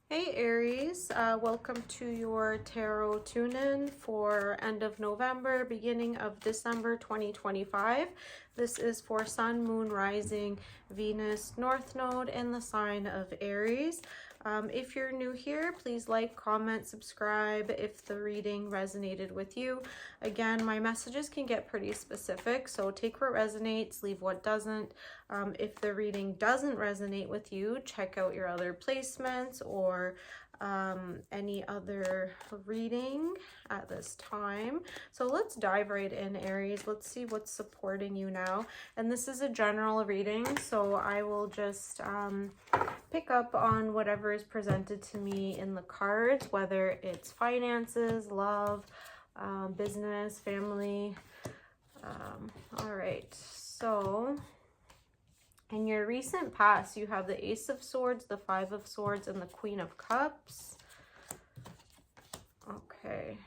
Hey Aries, welcome to your tarot tune-in for end of November, beginning of December 2025. This is for Sun, Moon, Rising, Venus, North Node in the sign of Aries. If you're new here, please like, comment, subscribe if the reading resonated with you. Again, my messages can get pretty specific, so take what resonates, leave what doesn't. If the reading doesn't resonate with you, check out your other placements or any other reading at this time. So let's dive right in, Aries. Let's see what's supporting you now. And this is a general reading, so I will just pick up on whatever is presented to me in the cards, whether it's finances, love, business, family. All right, so in your recent past, you have the Ace of Swords, the Five of Swords, and the Queen of Cups. Okay.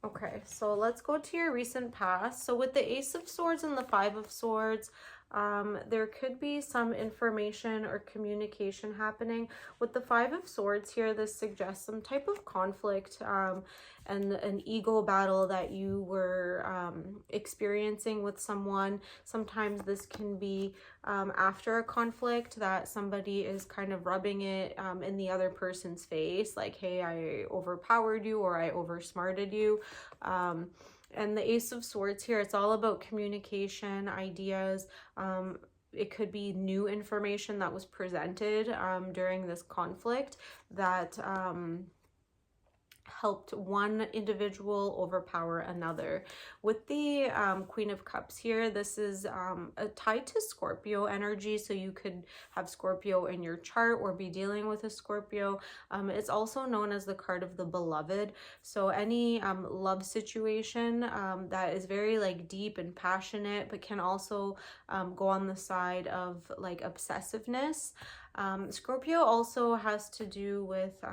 Okay, so let's go to your recent past. So with the Ace of Swords and the Five of Swords, there could be some information or communication happening. With the Five of Swords here, this suggests some type of conflict and an ego battle that you were experiencing with someone. Sometimes this can be after a conflict that somebody is kind of rubbing it in the other person's face, like, hey, I overpowered you or I oversmarted you. And the Ace of Swords here, it's all about communication, ideas. It could be new information that was presented during this conflict that helped one individual overpower another. With the Queen of Cups here, this is tied to Scorpio energy, so you could have Scorpio in your chart or be dealing with a Scorpio. It's also known as the card of the beloved, so any love situation that is very like deep and passionate, but can also go on the side of like obsessiveness. Scorpio also has to do with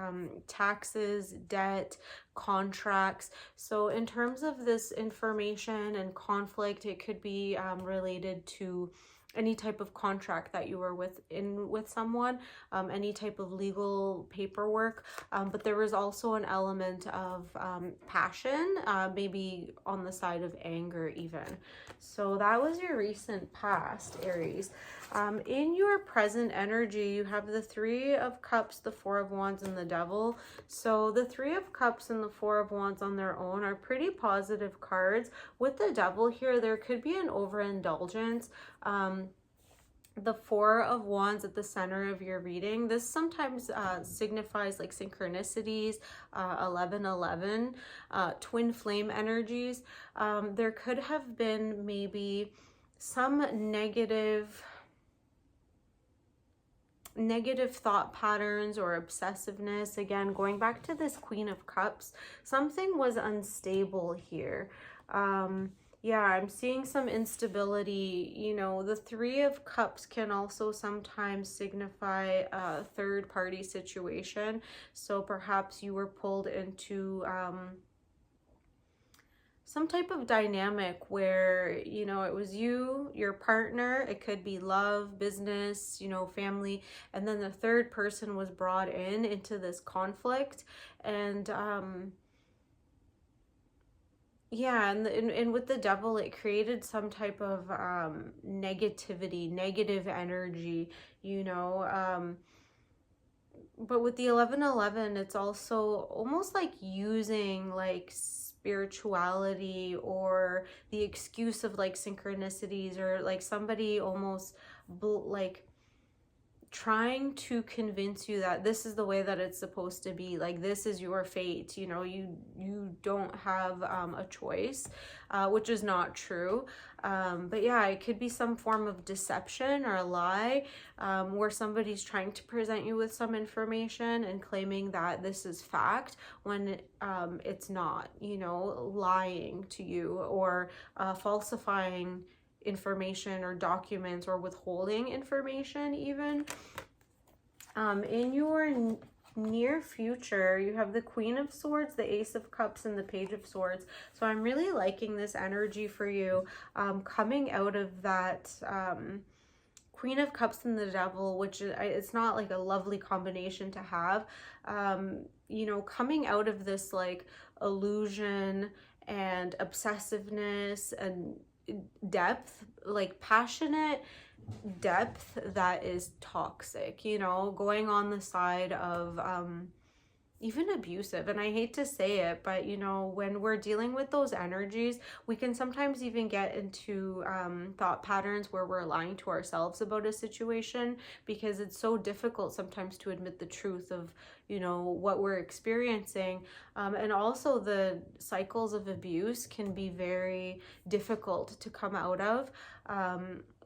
taxes, debt, contracts. So in terms of this information and conflict, it could be related to any type of contract that you were with someone, any type of legal paperwork, but there was also an element of passion, maybe on the side of anger even. So that was your recent past, Aries. In your present energy, you have the Three of Cups, the Four of Wands, and the Devil. So the Three of Cups and the Four of Wands on their own are pretty positive cards. With the Devil here, there could be an overindulgence. The Four of Wands at the center of your reading, this sometimes signifies like synchronicities, 1111, twin flame energies. There could have been maybe some negative thought patterns or obsessiveness. Again, going back to this Queen of Cups, something was unstable here. Yeah, I'm seeing some instability. You know, the Three of Cups can also sometimes signify a third-party situation. So perhaps you were pulled into some type of dynamic where, you know, it was you, your partner, it could be love, business, you know, family, and then the third person was brought into this conflict. And yeah, and with the Devil, it created some type of negativity, negative energy, you know. But with the 1111, it's also almost like using like spirituality or the excuse of like synchronicities, or like somebody almost like trying to convince you that this is the way that it's supposed to be, like this is your fate, you know, you don't have a choice, which is not true. But yeah, it could be some form of deception or a lie, where somebody's trying to present you with some information and claiming that this is fact when it's not, you know, lying to you or falsifying information or documents or withholding information even. In your near future, you have the Queen of Swords, the Ace of Cups, and the Page of Swords. So I'm really liking this energy for you, coming out of that Queen of Cups and the Devil, which is, it's not like a lovely combination to have. You know, coming out of this like illusion and obsessiveness and depth, like passionate depth that is toxic, you know, going on the side of even abusive. And I hate to say it, but you know, when we're dealing with those energies, we can sometimes even get into thought patterns where we're lying to ourselves about a situation, because it's so difficult sometimes to admit the truth of, you know, what we're experiencing. And also the cycles of abuse can be very difficult to come out of,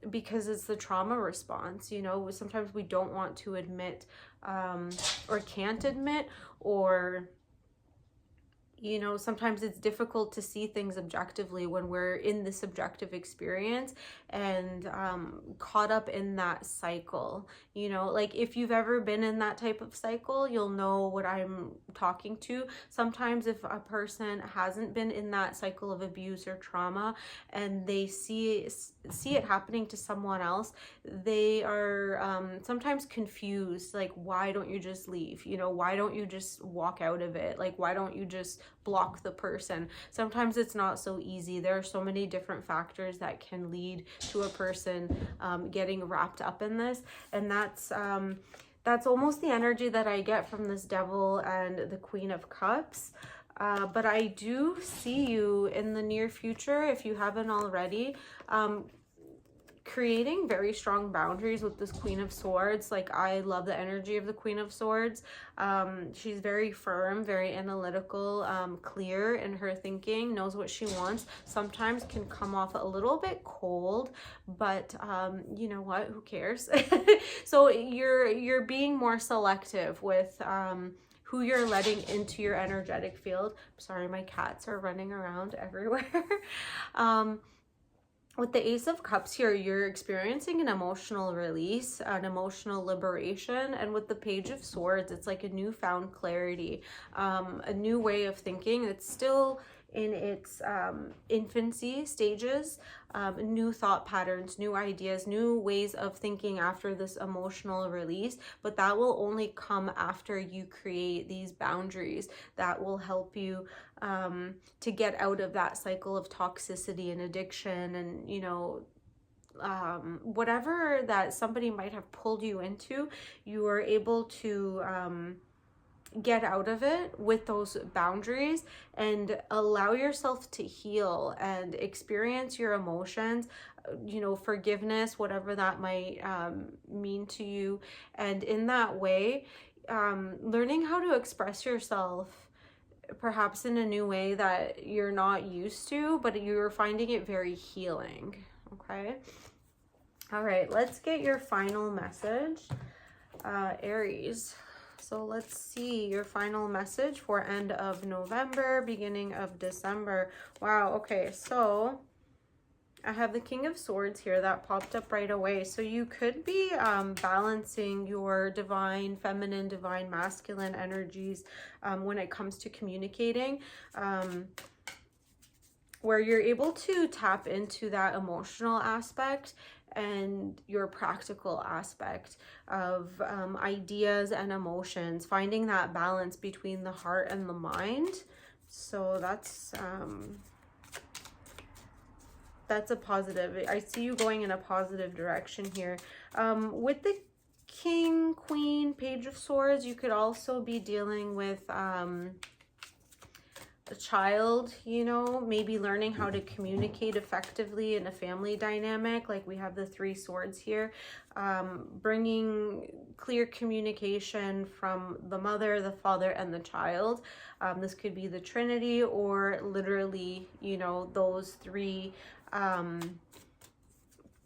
because it's the trauma response. You know, sometimes we don't want to admit or can't admit, or you know, sometimes it's difficult to see things objectively when we're in the subjective experience and caught up in that cycle. You know, like if you've ever been in that type of cycle, you'll know what I'm talking to. Sometimes if a person hasn't been in that cycle of abuse or trauma and they see it happening to someone else, they are sometimes confused, like, why don't you just leave? You know, why don't you just walk out of it? Like, why don't you just block the person? Sometimes it's not so easy. There are so many different factors that can lead to a person getting wrapped up in this, and that's almost the energy that I get from this Devil and the Queen of Cups. But I do see you in the near future, if you haven't already, creating very strong boundaries with this Queen of Swords. Like, I love the energy of the Queen of Swords. She's very firm, very analytical, clear in her thinking, knows what she wants. Sometimes can come off a little bit cold, but you know what, who cares? So you're being more selective with who you're letting into your energetic field. Sorry, my cats are running around everywhere. With the Ace of Cups here, you're experiencing an emotional release, an emotional liberation. And with the Page of Swords, it's like a newfound clarity, a new way of thinking. It's still in its infancy stages, new thought patterns, new ideas, new ways of thinking after this emotional release. But that will only come after you create these boundaries that will help you to get out of that cycle of toxicity and addiction, and you know, whatever that somebody might have pulled you into, you are able to get out of it with those boundaries and allow yourself to heal and experience your emotions, you know, forgiveness, whatever that might mean to you. And in that way, learning how to express yourself perhaps in a new way that you're not used to, but you're finding it very healing. Okay. All right, let's get your final message, Aries. So let's see your final message for end of November, beginning of December. Wow. Okay. So I have the King of Swords here that popped up right away. So you could be balancing your divine feminine, divine masculine energies when it comes to communicating, where you're able to tap into that emotional aspect and your practical aspect of ideas and emotions, finding that balance between the heart and the mind. So that's a positive. I see you going in a positive direction here. With the King, Queen, Page of Swords, you could also be dealing with a child, you know, maybe learning how to communicate effectively in a family dynamic. Like we have the Three Swords here, bringing clear communication from the mother, the father, and the child. This could be the Trinity, or literally, you know, those three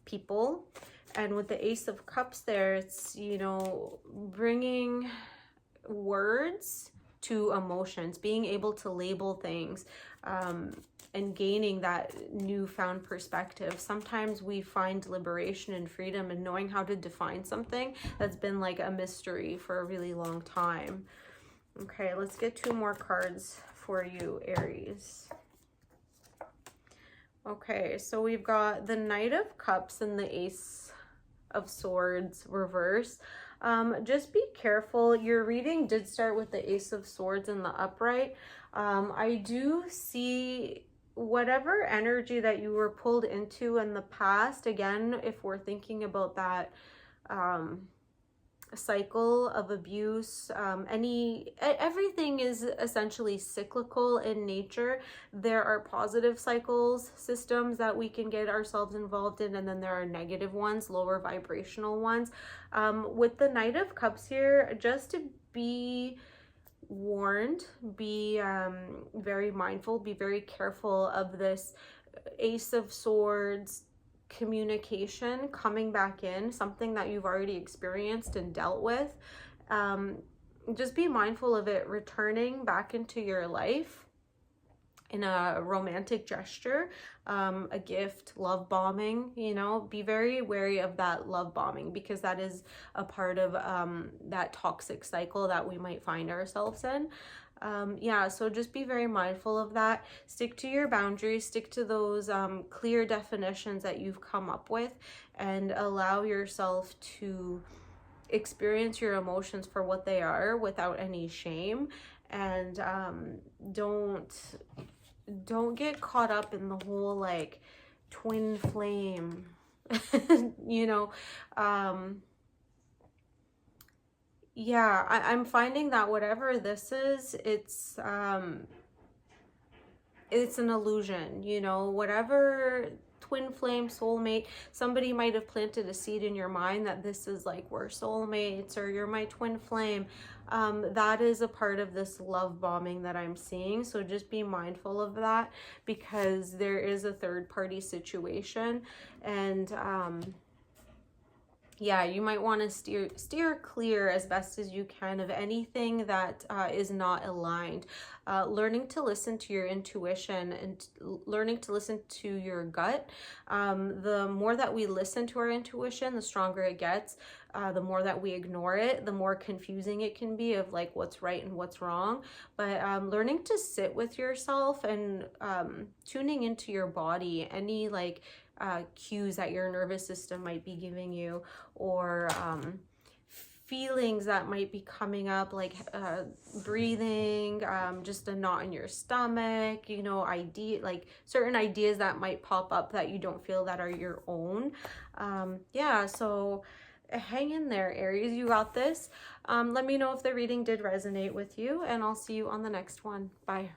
people. And with the Ace of Cups there, it's, you know, bringing words to emotions, being able to label things, and gaining that newfound perspective. Sometimes we find liberation and freedom in knowing how to define something that's been like a mystery for a really long time. Okay, let's get two more cards for you, Aries. Okay, so we've got the Knight of Cups and the Ace of Swords reverse. Just be careful. Your reading did start with the Ace of Swords in the upright. I do see whatever energy that you were pulled into in the past. Again, if we're thinking about that cycle of abuse, everything is essentially cyclical in nature. There are positive cycles, systems that we can get ourselves involved in, and then there are negative ones, lower vibrational ones. With the Knight of Cups here, just to be warned, be very mindful, be very careful of this Ace of Swords communication coming back in, something that you've already experienced and dealt with. Just be mindful of it returning back into your life in a romantic gesture, a gift, love bombing, you know, be very wary of that love bombing, because that is a part of that toxic cycle that we might find ourselves in. Yeah, so just be very mindful of that. Stick to your boundaries, stick to those clear definitions that you've come up with, and allow yourself to experience your emotions for what they are without any shame. And don't get caught up in the whole like twin flame you know. Yeah, I'm finding that whatever this is, it's an illusion, you know. Whatever twin flame, soulmate, somebody might have planted a seed in your mind that this is like, we're soulmates, or you're my twin flame. That is a part of this love bombing that I'm seeing. So just be mindful of that, because there is a third party situation. And yeah, you might want to steer clear as best as you can of anything that is not aligned. Learning to listen to your intuition and learning to listen to your gut. The more that we listen to our intuition, the stronger it gets. The more that we ignore it, the more confusing it can be of like what's right and what's wrong. But learning to sit with yourself and tuning into your body, any like cues that your nervous system might be giving you, or feelings that might be coming up, like breathing, just a knot in your stomach, you know, like certain ideas that might pop up that you don't feel that are your own. Yeah, so hang in there, Aries, you got this. Let me know if the reading did resonate with you, and I'll see you on the next one. Bye.